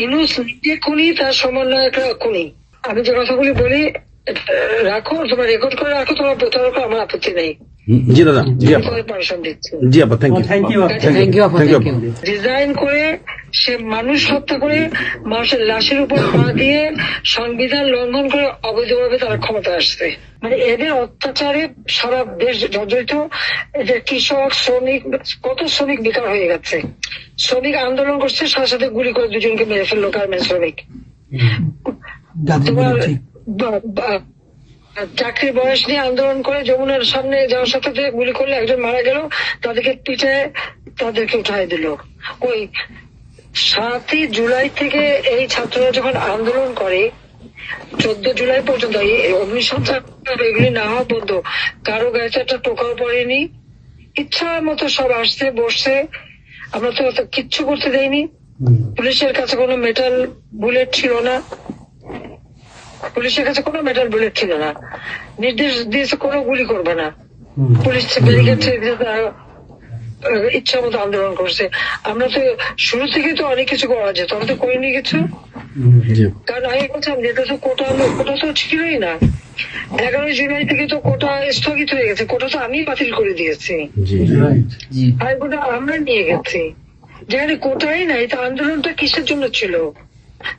ইনুস নিজে খুনি, তার সমন্বয়করা খুনি। আমি যে কথাগুলি বলি রাখো, তোমরা রেকর্ড করে রাখো, তোমার প্রতারক, আমার আপত্তি নেই। জি দাদা, জি আপা, পারমিশন দিচ্ছি। জি আপা, থ্যাংক ইউ। ডিজাইন করে সে মানুষ হত্যা করে মানুষের লাশের উপর পা দিয়ে সংবিধান লঙ্ঘন করে অবৈধভাবে তারা ক্ষমতা আসছে। মানে এদের অত্যাচারে সারা দেশ জর্জরিত। এদের কৃষক, শ্রমিক, কত শ্রমিক বেকার হয়ে গেছে। শ্রমিক আন্দোলন করছে, সাথে সাথে গুলি করে দুজনকে মেরে ফেললো গার্মেন্টস শ্রমিক। তোমার চাকরির বয়স নিয়ে আন্দোলন করে যমুনার সামনে যাওয়ার সাথে গুলি করলে একজন মারা গেল, তাদেরকে পিঠে তাদেরকে উঠাই দিল। ওই 7ই জুলাই থেকে এই ছাত্ররা যখন আন্দোলন করে 14 জুলাই পর্যন্ত অগ্নিসংযোগ এগুলি না হওয়া পর্যন্ত কারো গায়ে একটা টোকাও পড়েনি। ইচ্ছা মতো সব আসছে বসছে, আমরা তো কিচ্ছু করতে দেয়নি। পুলিশের কাছে কোনো মেটাল বুলেট ছিল না, পুলিশের কাছে কোনো মেটাল বুলেট ছিল না। নির্দেশ দিয়েছে কোনো গুলি করবে না। পুলিশ ব্যারিকেড ইচ্ছা মতো আন্দোলন করছে। আমরা তো শুরু থেকে তো অনেক কিছু করা যেত, আমরা তো করিনি কিছু। কারণ আমি বলছিলাম যেটা তো কোটা তো ছিলই না। 11 জুলাই থেকে তো কোটা স্থগিত হয়ে গেছে, কোটা তো আমি বাতিল করে দিয়েছি, আর কোটা আমরা নিয়ে গেছি। যেখানে কোটাই নাই, তা আন্দোলনটা কিসের জন্য ছিল?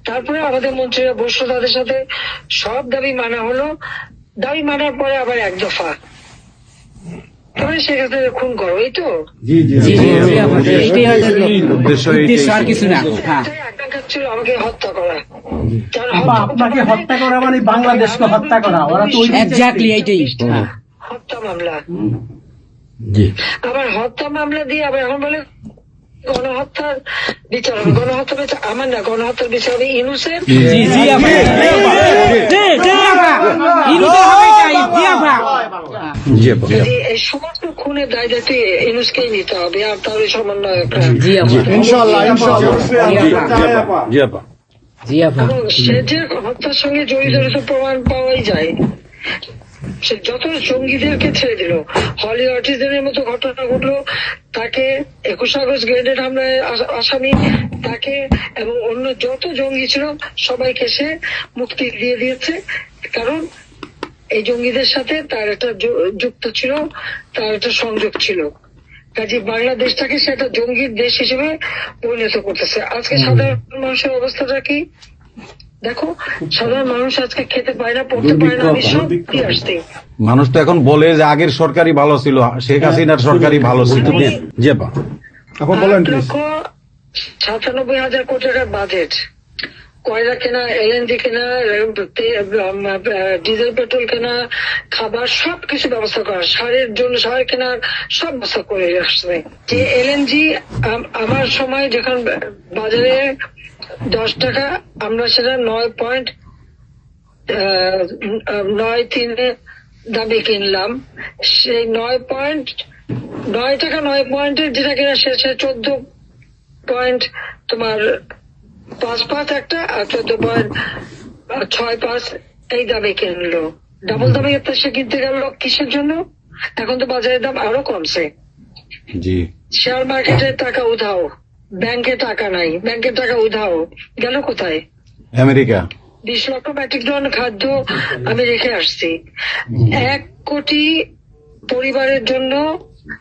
তারপরে আমাদের মন্ত্রীরা বসলো, তাদের সাথে সব দাবি মানা হলো। দাবি মানার পরে আবার এক দফা, তবে সেক্ষেত্রে খুন করো, এই তো আকাঙ্ক্ষা ছিল আমাকে হত্যা করা। আপনাকে হত্যা করা মানে বাংলাদেশকে হত্যা করা, ওরা তো হত্যা মামলা। আবার হত্যা মামলা দিয়ে আবার এখন বলে গণহত্যার বিচার হবে। গণহত্যা বিচার আমার না, গণহত্যার বিচার হবে ইনুসের। এই সমস্ত খুনের দায় দায়িত্ব ইনুসকেই নিতে হবে, আর তার ওই সমন্বয়করা। সে যে হত্যার সঙ্গে জড়িত প্রমাণ পাওয়াই যায়। সে যত জঙ্গিদেরকে ছেড়ে দিল, হলি আর্টিস্টদের মতো ঘটনা ঘটলো, তাকে 21 আগস্ট গ্রেনেড হামলায় আসামি তাকে এবং অন্য যত জঙ্গি ছিল সবাইকে সে মুক্তি দিয়ে দিয়েছে। কারণ এই জঙ্গিদের সাথে তার একটা যুক্ত ছিল, তার একটা সংযোগ ছিল। কাজে বাংলাদেশটাকে সে একটা জঙ্গির দেশ হিসেবে পরিণত করতেছে। আজকে সাধারণ মানুষের অবস্থাটা কি দেখো, সাধারণ মানুষ আজকে খেতে পায় না, পড়তে পায় না। আমি সব কি আসতে মানুষ তো এখন বলে যে আগের সরকারই ভালো ছিল, শেখ হাসিনার সরকারই ভালো ছিল। 8,97,000 কোটি টাকার বাজেট, কয়লা কেনা, এলএনজি কেনা, ডিজেল পেট্রোল কেনা, খাবার সবকিছু ব্যবস্থা করা, সারের জন্য সার কেনার সব ব্যবস্থা করে আসছে। যে এলএনজি আমার সময় যখন বাজারে 10 টাকা, আমরা সেটা 9.93 দামে কিনলাম। সেই 9 টাকা 9 পয়েন্টের যেটা কেনা সে 14 তোমার 5 একটা, আর 14.65 এই দামে কিনলো। ডাবল দামে সে কিনতে গেল কিসের জন্য? এখন তো বাজারের দাম আরো কমছে। শেয়ার মার্কেটের টাকা উধাও, ব্যাংকে টাকা নাই, ব্যাংকের টাকা উধাও, গেল কোথায়? আমেরিকা। 20 লক্ষ মেট্রিক টন খাদ্য আমি রেখে আসছি। 1 কোটি পরিবারের জন্য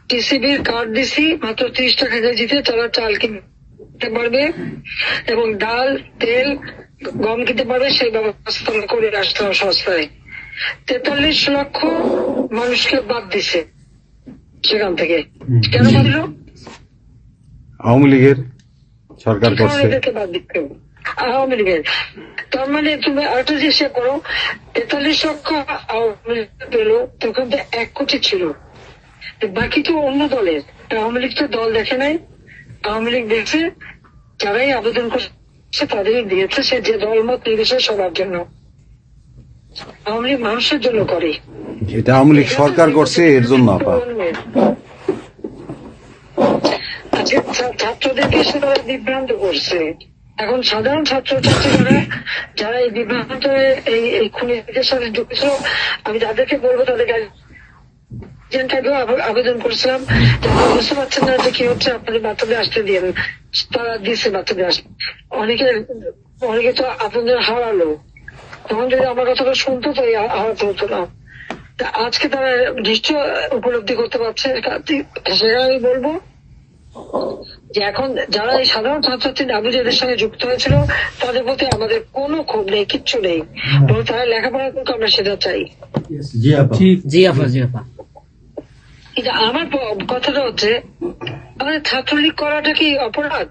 টিসিবির কার্ড দিছি, মাত্র 30 টাকা কেজিতে তারা চাল কিনতে পারবে এবং ডাল, তেল, গম কিনতে পারবে। সেই ব্যবস্থা করে আসতে হবে সস্তায়। 43 লক্ষ মানুষকে বাদ দিছে সেখান থেকে। কেন বাদ দিল? আওয়ামী লীগের সরকার করছে। বাদ দিতে আওয়ামী লীগের। তার মানে তুমি আরেকটা চেষ্টা করো, 43 লক্ষ আওয়ামী লীগ পেল, তখন তো 1 কোটি ছিল, বাকি তো অন্য দলের। আওয়ামী লীগ তো দল দেখে নাই, আওয়ামী লীগ দেখছে যারাই আবেদন করছে তাদেরই দিয়েছে, সে যে দল মত নির্বিশেষে সবার জন্য। আওয়ামী লীগ মানুষের জন্য করে, এটা আওয়ামী লীগ সরকার করছে এর জন্য। ছাত্রদেরকে সেটা বিভ্রান্ত করছে। এখন সাধারণ ছাত্রছাত্রীরা যারা এই বিভ্রান্ত এই খুনিদের সাথে যুক্ত, আমি তাদেরকে বলবো তাদের আগেও আবেদন করেছিলাম যে আপনারা বুঝতে পারছেন না যে কি হচ্ছে, আপনাদের বাচ্চাদের আসতে দিন। তারা দিচ্ছে বাচ্চাদের আসতে। অনেকে তো আপনাদের হারালো, তখন যদি আমার কথাটা শুনতো তো হারাতে হতো না। তা আজকে তারা নিশ্চয় উপলব্ধি করতে পারছে। সেটা আমি বলবো যে এখন যারা এই সাধারণ ছাত্রছাত্রী নাবিজের সঙ্গে যুক্ত হয়েছিল তাদের প্রতি আমাদের কোনো ক্ষোভ নেই, কিচ্ছু নেই, বরং তারা লেখাপড়া করতে আমরা সেটা চাই। জি আপা, জি আপা। কিন্তু আমার কথাটা হচ্ছে, আমাদের ছাত্রলীগ করাটা কি অপরাধ?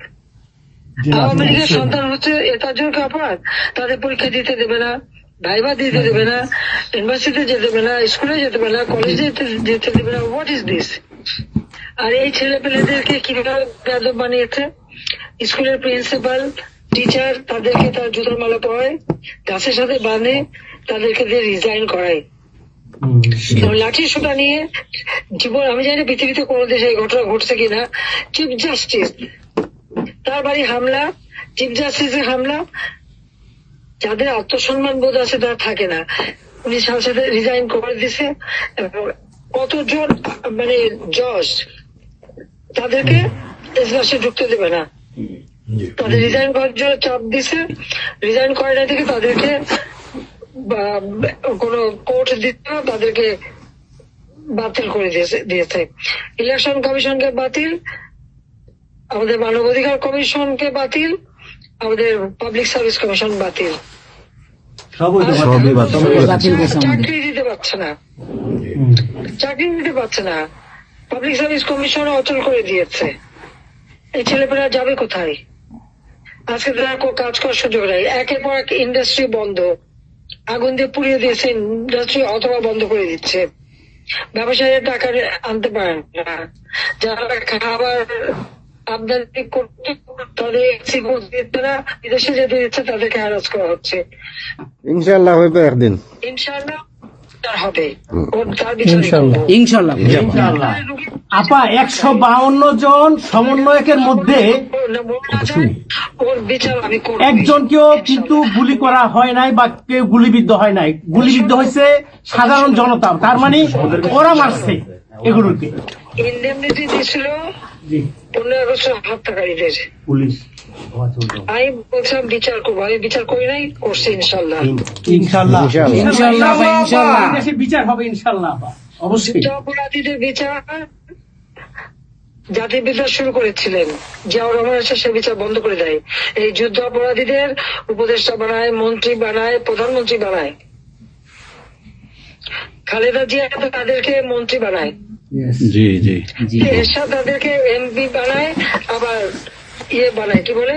আওয়ামী লীগের সন্তান হচ্ছে তার জন্য কি অপরাধ? তাদের পরীক্ষা দিতে দেবে না, ভাইবা দিতে দেবে না, ইউনিভার্সিটিতে যেতে দেবে না, স্কুলে যেতে দেবে না, কলেজে যেতে দেবে না। What is this? আর এই ছেলে পেলেদেরকে কিভাবে বেয়াদব বানিয়েছে? স্কুলের প্রিন্সিপাল, টিচার তাদেরকে তার জুতোর মালা পরায়, গাছের সাথে বাঁধে, তাদেরকে দিয়ে রিজাইন করায়। লাঠির সোটা নিয়ে জীবন, আমি জানি না পৃথিবীতে কোনো দেশে এই ঘটনা ঘটছে কিনা। চিফ জাস্টিস, তার বাড়ি হামলা, চিফ জাস্টিসের হামলা। যাদের আত্মসম্মান বোধ আছে তারা থাকে না, উনি সাথে সাথে রিজাইন করে দিছে। কতজন মানে জজ তাদেরকে এজলাসে ঢুকতে দেবে না, তাদের রিজাইন করার জন্য চাপ দিছে। রিজাইন করে না থেকে তাদেরকে কোনো কোর্ট দিতে না, তাদেরকে বাতিল করে দিয়েছে। ইলেকশন কমিশনকে বাতিল, আমাদের মানবাধিকার কমিশনকে বাতিল, আমাদের পাবলিক সার্ভিস কমিশন বাতিল। চাকরি দিতে পারছে না, চাকরি দিতে পারছে না। পাবলিক সার্ভিস কমিশন অচল করে দিয়েছে। এই ছেলেপেলেরা যাবে কোথায়? আজকে তারা কাজ করার সুযোগ নেই। একের পর এক ইন্ডাস্ট্রি বন্ধ, আগুন দিয়ে পুড়িয়ে দিয়েছে ইন্ডাস্ট্রি, অথবা বন্ধ করে দিচ্ছে। ব্যবসায়ীরা টাকা আনতে পারে না, যারা খাবার আমদানি করতে তাদের দিচ্ছে না, বিদেশে যেতে দিচ্ছে তাদেরকে হ্যারাস করা হচ্ছে। ইনশাআল্লাহ হইবে একদিন, ইনশাআল্লাহ হবে, তার বিচার ইনশাল্লাহ। আপা 152 জন সমন্বয়কের মধ্যে ওর বিচার আমি করব। একজনকেও কিন্তু গুলি করা হয় নাই বা কেউ গুলিবিদ্ধ হয় নাই, গুলিবিদ্ধ হয়েছে সাধারণ জনতা। তার মানে ওরা মারছে এগুলোকে। ইন্ডেমনিটি দিয়েছিল 15 আগস্ট হত্যাকারীদের। পুলিশ আমি বলছিলাম বিচার করবো, আমি বিচার করি নাই, করছি ইনশাল্লাহ। ইনশাআল্লাহ ইনশাআল্লাহ আপা, ইনশাআল্লাহ। দেশে বিচার হবে ইনশাআল্লাহ আপা, অবশ্যই। যুদ্ধ অপরাধীদের বিচার জাতির বিচার শুরু করেছিলেন, জিয়াউর রহমান এসে সে বিচার বন্ধ করে দেয়। এই যুদ্ধ অপরাধীদের উপদেষ্টা বানায়, মন্ত্রী বানায়, প্রধানমন্ত্রী বানায়। খালেদা জিয়া তাদেরকে মন্ত্রী বানায়, জি জি এরশাদ তাদেরকে এমপি বানায়, আবার বানায় কি বলে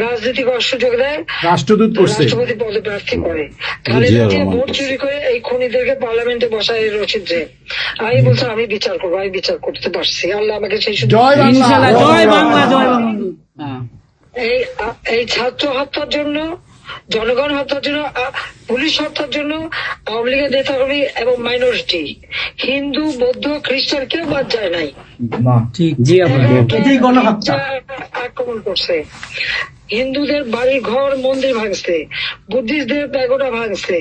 রাজনীতি করার সুযোগ দেয়, রাষ্ট্রদূত করছে, রাষ্ট্রপতি পদে প্রার্থী করে। খালেদা জিয়া ভোট চুরি করে এই খুনিদেরকে পার্লামেন্টে বসায় রচিত। আমি বলছি আমি বিচার করবো, আমি বিচার করতে পারছি, আল্লাহ আমাকে সেই সুযোগ। ইনশাআল্লাহ। জয় বাংলা, জয় বাংলা। এই ছাত্র হত্যার জন্য, জনগণ হত্যার জন্য, পুলিশ হত্যার জন্য আওয়ামী লীগের নেতাকর্মী এবং মাইনরিটি, হিন্দু, বৌদ্ধ, খ্রিস্টান কেউ বাদ যায় নাই। জি আপা। এটাই গণহত্যা। আক্রমণ করছে, হিন্দুদের বাড়ি ঘর মন্দির ভাঙছে, বুদ্ধিস্টদের প্যাগোডা ভাঙছে,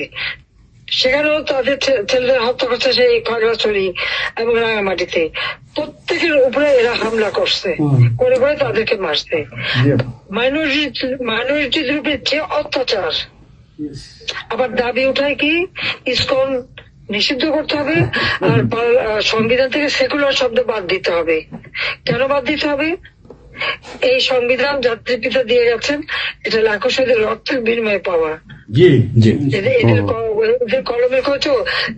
সেখানেও তাদের ছেলেদের হত্যা করছে সেই খাগড়াছড়ি এবং রাঙামাটিতে। প্রত্যেকের উপরে এরা হামলা করছে, করে করে তাদেরকে মারছে। মাইনরিটিদের উপরে যে অত্যাচার, আবার দাবি উঠায় কি ইসকন নিষিদ্ধ করতে হবে, আর সংবিধান থেকে সেকুলার শব্দ বাদ দিতে হবে। কেন বাদ দিতে হবে? এই সংবিধান জাতির পিতা দিয়ে গেছেন, এটা লাখো শহীদের রক্তের বিনিময়ে পাওয়া। এদের কলমের খোঁজ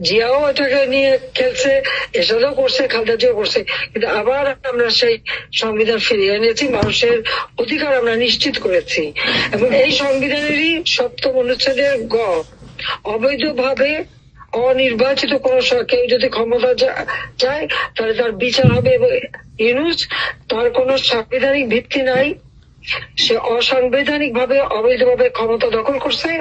জিয়াও এটাকে নিয়ে খেলছে, এসবও করছে, খালেদা জিয়াও করছে, কিন্তু আবার আমরা সেই সংবিধান ফিরিয়ে এনেছি, মানুষের অধিকার আমরা নিশ্চিত করেছি। এবং এই সংবিধানেরই 7ম অনুচ্ছেদের গ, অবৈধভাবে অনির্বাচিত কোন কেউ যদি ক্ষমতা চায় তাহলে তার বিচার হবে। এবং ইউনূস, তার কোন সাংবিধানিক ভিত্তি নাই, সে অসাংবিধানিক ভাবে অবৈধভাবে ক্ষমতা দখল করছে।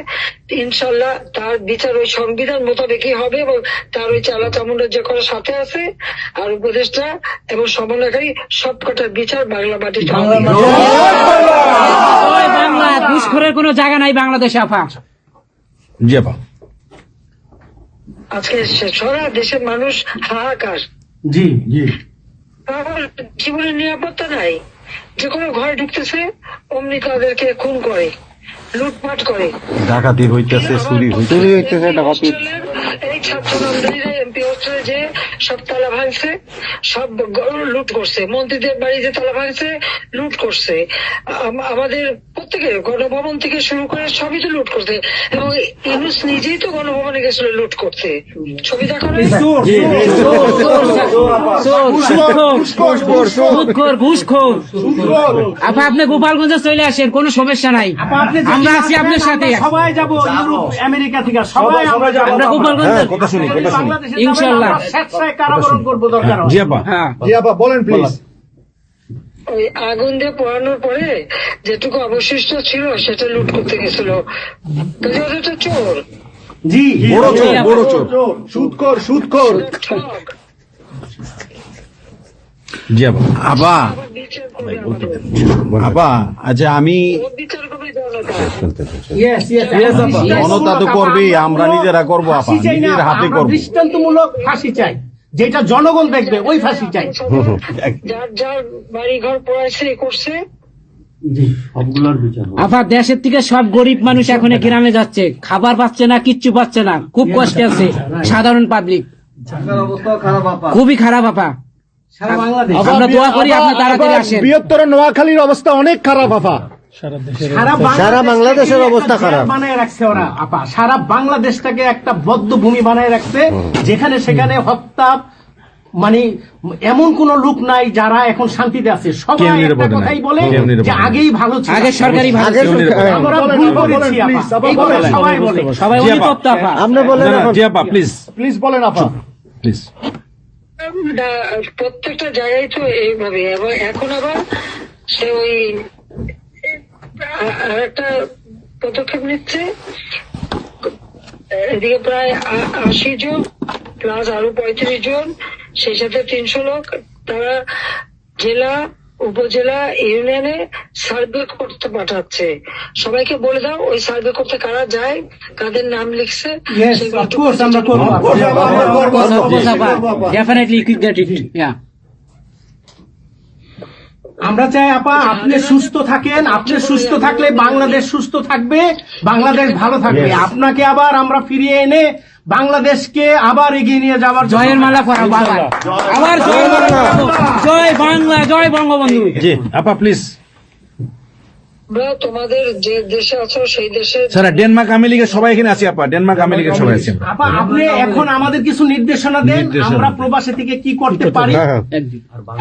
ইনশাল্লাহ তার বিচার ওই সংবিধান মোতাবেকই হবে, এবং তার ওই চালা চামুন্ডার যে করার সাথে আছে আর উপদেষ্টা এবং সমন্বয়কারী সবকটার বিচার বাংলা মাটিতে হবে। জয় বাংলা। ঘুষখোরের কোনো জায়গা নাই বাংলাদেশে আপা। জি আপা। আজকে সারা দেশের মানুষ হাহাকার। জি জি তারপর জীবনের নিরাপত্তা নাই, যে কোনো ঘরে ঢুকতেছে অমনি তাদেরকে খুন করে, লুটপাট করে, ডাকাতি হইতেছে, চুরি হইতেছে। চুরি হইতেছে, ডাকাতি। এই ছাত্র নামদারিরা এমপি হোস্টেলে যে সব তালা ভাঙছে, সব লুট করছে, মন্ত্রীদের বাড়িতে তালা ভাঙছে, লুট করছে, আমাদের প্রত্যেকের গণভবন থেকে শুরু করে সবই তো লুট করছে। এবং ইউনুস নিজেই তো গণভবনে গেছিল লুট করতে, ছবি দেখো না? ঘুষখোর। আপা আপনি গোপালগঞ্জে চলে আসেন, কোনো সমস্যা নাই, আমরা আছি আপনার সাথে। সবাই যাবো, ইউরোপ আমেরিকা থেকে সবাই আমরা যাবো। আমরা গোপালগঞ্জে কথা শুনি, কথা শুনি। বাংলাদেশে ইনশাআল্লাহ। আমরা স্বেচ্ছায় কারাবরণ করবো দরকার হয়। জি আপা, হ্যাঁ জি আপা বলেন প্লিজ। ওই আগুন দিয়ে পোড়ানোর পরে যেটুকু অবশিষ্ট ছিল সেটা লুট করতে গেছিল, কাজে ওটা তো চোর, জি বড় চোর, বড় চোর। সুদখোর, সুদখোর। ঠক। জি আপা। আপা, আবার বিচার করবে আমাদের। আপা, আচ্ছা আমি ও বিচার করবে জনতা। Yes, yes, আপা। জনতা তো করবেই, আমরা নিজেরা করবো আপা, ফাঁসি চাই না, নিজের হাতে আমরা করবো। দৃষ্টান্তমূলক ফাঁসি চাই, যেটা জনগণ দেখবে ওই ফাঁসি চাই। যার যার বাড়ি ঘর পড়াইছে করছে, আপা দেশের থেকে সব গরিব মানুষ এখন গ্রামে যাচ্ছে, খাবার পাচ্ছে না, কিচ্ছু পাচ্ছে না, খুব কষ্টে আছে সাধারণ পাবলিক, খুবই খারাপ আপা। সারা বাংলাদেশ, আমরা দোয়া করি আপনি তাড়াতাড়ি আসেন। বৃহত্তর নোয়াখালীর অবস্থা অনেক খারাপ আপা। সারা বাংলাদেশের অবস্থা খারাপ। বানায় রাখছে ওরা আপা, সারা বাংলাদেশটাকে একটা বদ্ধ ভূমি বানায় রাখছে, যেখানে সেখানে হত্যা, মানে এমন কোন লোক নাই যারা এখন শান্তিতে আছে। সবাই কেউ একটা নিরাপদে নাই, কথাই বলে কেউ নিরাপদে যে নাই। আগেই ভালো ছিল, আগে সরকারি ভালো আগে ছিল। আমরা ভুল করেছি আপা, এই কথা সবাই বলে। সবাই জি আপা। অনুতপ্ত আপা। আপনি বলেন এখন। জি আপা, প্লিজ, প্লিজ বলেন আপা। প্লিজ। প্রত্যেকটা জায়গায় তো এইভাবে। এবং এখন আবার সে ওই আর একটা পদক্ষেপ নিচ্ছে, এদিকে প্রায় 80 জন প্লাস আরো 35 জন, সেই সাথে 300 লোক, তারা জেলা, উপজেলা, ইউনিয়নে সার্ভে করতে পাঠাচ্ছে। সবাইকে বলে দাও ওই সার্ভে করতে কারা যায়, কাদের নাম লিখছে, Yes, সেগুলো of course, আমরা করবো। Definitely quick get it. Yeah. আমরা চাই আপা আপনি সুস্থ থাকেন, আপনি সুস্থ থাকলে বাংলাদেশ সুস্থ থাকবে, বাংলাদেশ ভালো থাকবে। আপনাকে আবার আমরা ফিরিয়ে এনে বাংলাদেশকে আবার এগিয়ে নিয়ে যাওয়ার জন্য জয়ের মালা পরাবো আবার, আবার জয়ের মালা পরাবো। জয় বাংলা, জয় বঙ্গবন্ধু। জি আপা, প্লিজ। আমরা তোমাদের যে দেশে আছো সেই দেশে স্যার, ডেনমার্ক আমেরিকা সবাই এখানে আছি আপা, ডেনমার্ক আমেরিকা সবাই আছি আমরা। আপা আপনি এখন আমাদের কিছু নির্দেশনা দেন, নির্দেশনা। আমরা প্রবাসী থেকে কি করতে পারি, হ্যাঁ,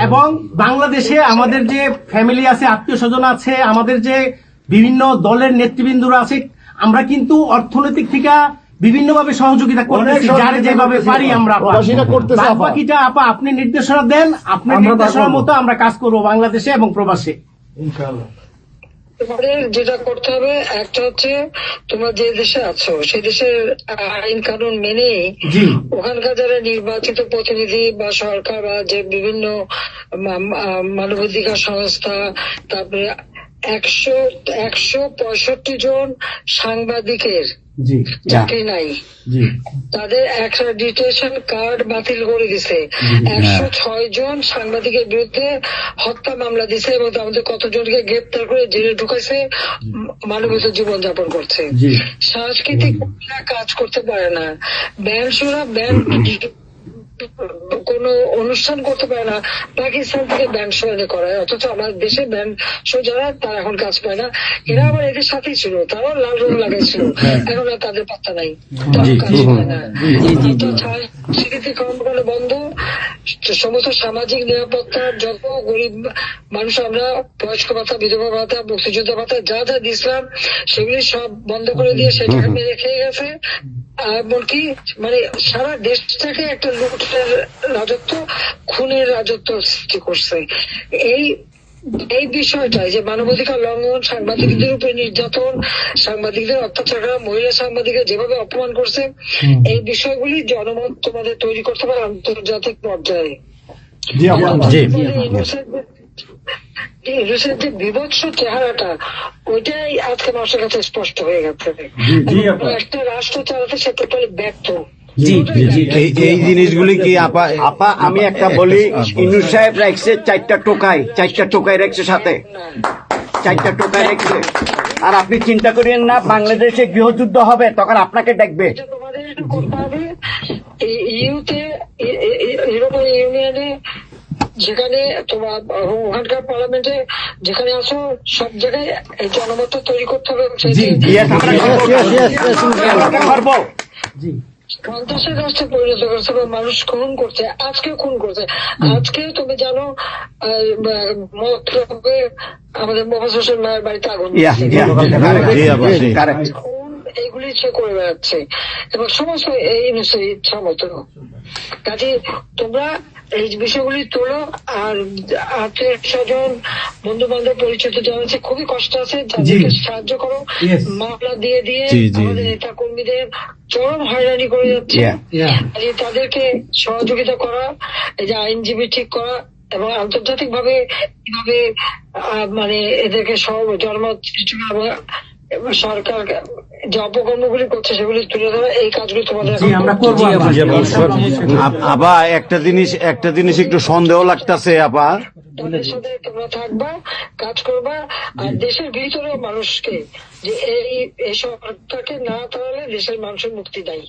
এবং বাংলাদেশে আমাদের যে ফ্যামিলি আছে, আত্মীয় স্বজন আছে, আমাদের যে বিভিন্ন দলের নেতৃবৃন্দরা আছে, আমরা কিন্তু অর্থনৈতিক থেকে বিভিন্ন ভাবে সহযোগিতা করতেছি, যার যেভাবে পারি আমরা। প্রবাসীরা করতেছে আপা। বাকিটা আপা আপনি নির্দেশনা দেন, আপনার নির্দেশনার মতো আমরা কাজ করবো বাংলাদেশে এবং প্রবাসে। তোমাদের যেটা করতে হবে, একটা হচ্ছে তোমরা যে দেশে আছো সেই দেশের আইন কানুন মেনে জি ওখানকার যারা নির্বাচিত প্রতিনিধি বা সরকার বা যে বিভিন্ন মানবাধিকার সংস্থা, তারপরে 165 জন সাংবাদিকের জি চাকরি নাই, জি তাদের অ্যাক্রেডিটেশন কার্ড বাতিল করে দিছে। 106 জন সাংবাদিকের বিরুদ্ধে হত্যা মামলা দিছে এবং আমাদের কতজনকে গ্রেপ্তার করে জেলে ঢুকাইছে, মানবিক জীবন যাপন করছে। জি সাংস্কৃতিক কাজ করতে পারে না, ব্যান্ড শোরা ব্যান্ড কোন অনুষ্ঠান করতে পারে না, পাকিস্তান থেকে ব্যান্ড শো এনে করায়, অথচ আমাদের দেশে ব্যান্ড শো যারা তারা এখন কাজ পায় না। এরা আবার এদের সাথেই ছিল, তারাও লাল রং লাগাইছিল, এখন আর তাদের পাত্তা নাই, তারাও কাজ পায় না। স্বীকৃতি কর্মকাণ্ড বন্ধ, সমস্ত সামাজিক নিরাপত্তা, যত গরিব মানুষ আমরা বয়স্ক ভাতা, বিধবা ভাতা, মুক্তিযোদ্ধা ভাতা যা যা দিয়েছিলাম সেগুলি সব বন্ধ করে দিয়ে সেটাকে মেরে খেয়ে গেছে। এমনকি মানে সারা দেশটাকে একটা লুটের রাজত্ব, খুনের রাজত্ব সৃষ্টি করছে। এই বিষয়টাই যে মানবাধিকার লঙ্ঘন, সাংবাদিকদের উপরে নির্যাতন, সাংবাদিকদের অত্যাচার করা, মহিলা সাংবাদিকদের যেভাবে অপমান করছে, এই বিষয়গুলি জনমত তোমাদের তৈরি করতে পারে আন্তর্জাতিক পর্যায়ে। ইংলিশের যে বিভৎস চেহারাটা, ওইটাই আজকে মানুষের কাছে স্পষ্ট হয়ে গেছে। একটা রাষ্ট্র চালাতে সে টোটালি ব্যর্থ। জি এই জিনিসগুলি কি আপা আপা আমি একটা বলি, ইনুস সাহেব রাখছে 4টা টোকাই রাখছে সাথে, 4টা টোকাই রাখছে। আর আপনি চিন্তা করেন না, বাংলাদেশে গৃহযুদ্ধ হবে তখন আপনাকে দেখবে। এটা তোমাদের করতে হবে। এই ইউতে, ইউরোপিয়ান ইউনিয়নে, যেখানে তোমার ওখানকার পার্লামেন্টে যেখানে আসো, সব জায়গায় এই জনমত তৈরি করতে হবে। Yes, আমরা করবো। সন্ত্রাসের রাষ্ট্রে পরিণত করছে বা মানুষ খুন করছে, আজকে খুন করছে। আজকে তুমি জানো মতলবে আমাদের মোহাম্মদ হোসেন মায়ের বাড়িতে আগুন দিয়েছে। এইগুলি সে করে বেড়াচ্ছে এবং সমস্ত এই ইচ্ছা মতো। কাজে তোমরা এই বিষয়গুলি তোলো, আর আত্মীয় স্বজন বন্ধু বান্ধব পরিচিত জানাচ্ছে খুবই কষ্ট আছে, তাদেরকে সাহায্য করো। মামলা দিয়ে আমাদের নেতা কর্মীদের চরম হয়রানি করে যাচ্ছে। তাদেরকে সহযোগিতা করা, এই যে আইনজীবী ঠিক করা, এবং আন্তর্জাতিক ভাবে কিভাবে মানে এদেরকে সব জনমত সৃষ্টি করা, সরকার যে অপকর্মগুলি করছে সেগুলি তুলে ধরা, এই কাজগুলি তোমাদের আমরা করবো। আপা একটা জিনিস একটু সন্দেহ লাগতেছে আপা। তাদের সাথে তোমরা থাকবা, কাজ করবা, আর দেশের ভিতরে মানুষকে যে এই সরকারকে না তাহলে দেশের মানুষের মুক্তি দেয়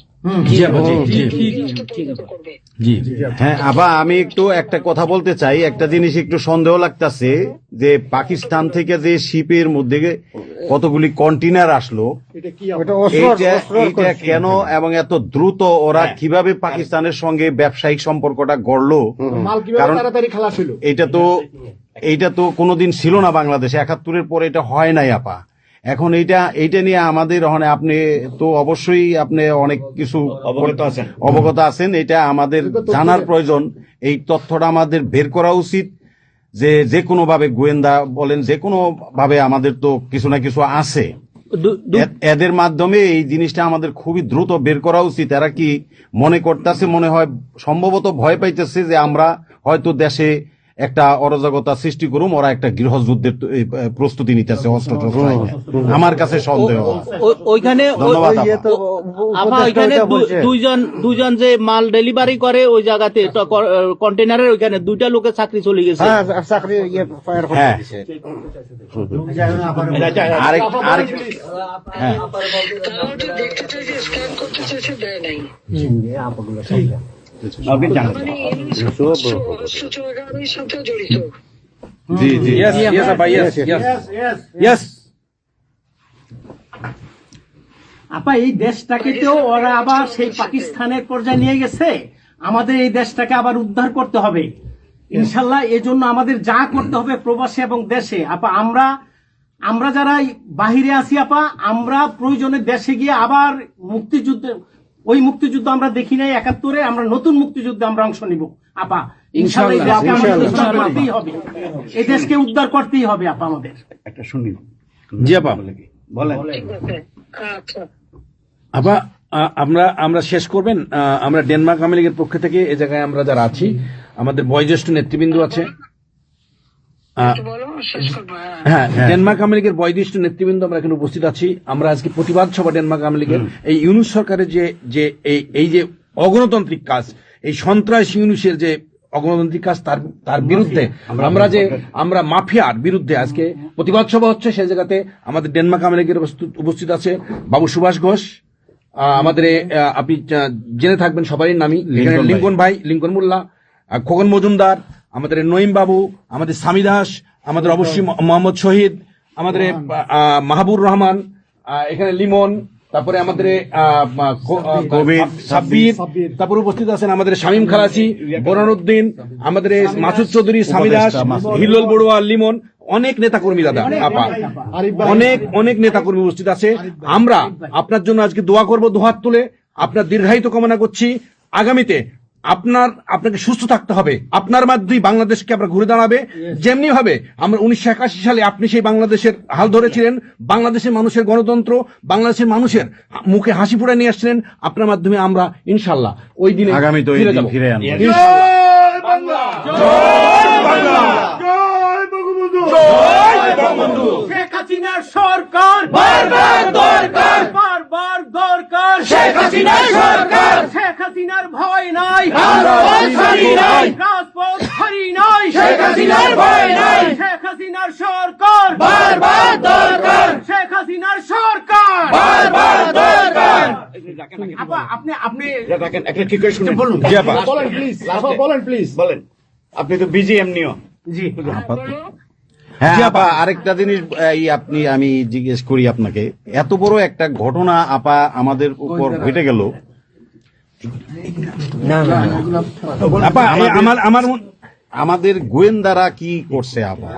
করবে। হ্যাঁ আপা, আমি একটু একটা কথা বলতে চাই। একটা জিনিস একটু সন্দেহ লাগতেছে যে পাকিস্তান থেকে যে শিপের মধ্যে কতগুলি কন্টেনার আসলো, এইটা কেন এবং এত দ্রুত ওরা কিভাবে পাকিস্তানের সঙ্গে ব্যবসায়িক সম্পর্কটা গড়লো? কারণ এইটা তো কোনোদিন ছিল না বাংলাদেশে, 71-এর পরে এটা হয় নাই আপা। এখন এইটা নিয়ে আমাদের আপনি তো অবশ্যই আপনি অনেক কিছু অবগত আছেন, এটা আমাদের জানার প্রয়োজন। এই তথ্যটা আমাদের বের করা উচিত, যে কোনো ভাবে গোয়েন্দা বলেন, যে কোনো ভাবে আমাদের তো কিছু না কিছু আছে, এদের মাধ্যমে এই জিনিসটা আমাদের খুবই দ্রুত বের করা উচিত। এরা কি মনে করতেছে, মনে হয় সম্ভবত ভয় পাইতেছে যে আমরা হয়তো দেশে একটা অরাজকতা সৃষ্টি করুম, ওরা একটা গৃহযুদ্ধের প্রস্তুতি নিতেছে অস্ত্র। আমার কাছে সন্দেহ। ওইখানে দুইজন যে মাল ডেলিভারি করে ওই জায়গাতে কন্টেনারের ওইখানে 2টা লোকের চাকরি চলে গেছে। দেখতে চাই যে স্ক্যান করতে চাইছে, দেয় নাই। সাথে জড়িত। আপা এই দেশটাকে তো ওরা আবার সেই পাকিস্তানের পর্যায়ে নিয়ে গেছে, আমাদের এই দেশটাকে আবার উদ্ধার করতে হবে ইনশাল্লাহ। এজন্য আমাদের যা করতে হবে প্রবাসী এবং দেশে, আপা আমরা যারা বাহিরে আছি আপা, আমরা প্রয়োজনে দেশে গিয়ে আবার ওই মুক্তিযুদ্ধ আমরা দেখি নাই 71-এ, আমরা নতুন মুক্তিযুদ্ধে আমরা অংশ নিব আপা ইনশাল্লাহ। এই দেশকে উদ্ধার করতেই হবে আপা আমাদের। একটা শুনি। জি আপা বলেন। আচ্ছা আপা, আমরা শেষ করবেন। আমরা ডেনমার্ক আওয়ামী লীগের পক্ষ থেকে এ জায়গায় আমরা যারা আছি, আমাদের বয়োজ্যেষ্ঠ নেতৃবৃন্দ আছে। হ্যাঁ, ডেনমার্ক আওয়ামী লীগের বয়োজ্যেষ্ঠ নেতৃবৃন্দ আমরা এখানে উপস্থিত আছি। আমরা আজকে প্রতিবাদ সভা ডেনমার্ক আওয়ামী লীগের এই ইউনুস সরকারের এই যে অগণতান্ত্রিক কাজ, এই সন্ত্রাস ইউনুসের যে অগণতান্ত্রিক কাজ, তার বিরুদ্ধে আমরা মাফিয়ার বিরুদ্ধে আজকে প্রতিবাদ সভা হচ্ছে। সেই জায়গাতে আমাদের ডেনমার্ক আওয়ামী লীগের উপস্থিত আছে বাবু সুভাষ ঘোষ, আমাদের আপনি জেনে থাকবেন সবারই নামই, লিঙ্কন ভাই, লিঙ্কন মোল্লা, খোকন মজুমদার, আমাদের নঈম বাবু, আমাদের সামি দাস, আমাদের অবশ্যই মোহাম্মদ শহীদ, আমাদের মাহবুর রহমান, এখানে লিমন, তারপরে আমাদের সাব্বির, তারপরে উপস্থিত আছেন আমাদের শামীম খালাসি, বোরহানউদ্দিন, আমাদের মাসুদ চৌধুরী, সামি দাস, হিল্লোল বড়ুয়া, লিমন, অনেক নেতাকর্মী দাদা আপা, অনেক নেতাকর্মী উপস্থিত আছে। আমরা আপনার জন্য আজকে দোয়া করব, দুহাত তুলে আপনার দীর্ঘায়িত কামনা করছি। আগামীতে আপনাকে সুস্থ থাকতে হবে, আপনার মাধ্যমেই বাংলাদেশকে আমরা ঘুরে দাঁড়াবে। যেমনি ভাবে আমরা 1981 সালে আপনি সেই বাংলাদেশের হাল ধরেছিলেন, বাংলাদেশের মানুষের গণতন্ত্র, বাংলাদেশের মানুষের মুখে হাসি ফুটে নিয়ে আসছিলেন, আপনার মাধ্যমে আমরা ইনশাল্লাহ ওই দিনে আগামীতে ফিরে আনবো। শেখ হাসিনার সরকার বারবার দরকার, শেখ হাসিনার ভয় নাই, রাজপথ ছাড়ি নাই, শেখ হাসিনার সরকার বারবার দরকার, শেখ হাসিনার সরকার বারবার দরকার। আপা আপনি দেখেন একটা ঠিক করে শুনুন। বলুন। জি আপা, বলেন প্লিজ বলেন প্লিজ বলেন। আপনি তো বিজি এমনিও। জি হ্যাঁ আপা, আরেকটা জিনিস আমি জিজ্ঞেস করি আপনাকে, এত বড় একটা ঘটনা আপা আমাদের উপর ঘটে গেল, আপা আমার আমাদের গোয়েন্দারা কি করছে আপা?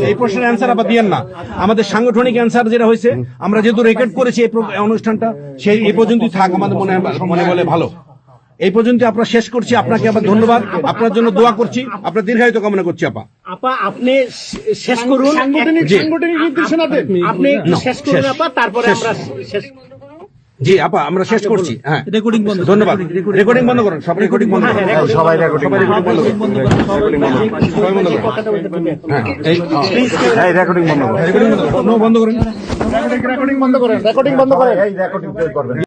এই প্রশ্নের অ্যান্সার আবার দিয়েন না। আমাদের সাংগঠনিক অ্যান্সার যেটা হয়েছে, আমরা যেহেতু রেকর্ড করেছি এই অনুষ্ঠানটা, সেই এই পর্যন্তই থাক, আমাদের মনে বলে ভালো। এই পর্যন্ত আপনারা শেষ করছি। আপনাকে আবার ধন্যবাদ, আপনার জন্য দোয়া করছি, আপনার দীর্ঘায়িত কামনা করছি। আপা আপনি শেষ করুন, সাংগঠনিক নির্দেশনা দেন, আপনি শেষ করুন আপা, তারপরে আমরা শেষ। জি আপা, আমরা শেষ করছি। হ্যাঁ, রেকর্ডিং বন্ধ। ধন্যবাদ। রেকর্ডিং বন্ধ করুন, সব রেকর্ডিং বন্ধ করুন, সবাই রেকর্ডিং বন্ধ করুন, সবাই বন্ধ করুন। হ্যাঁ, এই রেকর্ডিং বন্ধ করুন, রেকর্ডিং বন্ধ করুন, রেকর্ডিং বন্ধ করেন, রেকর্ডিং বন্ধ করেন।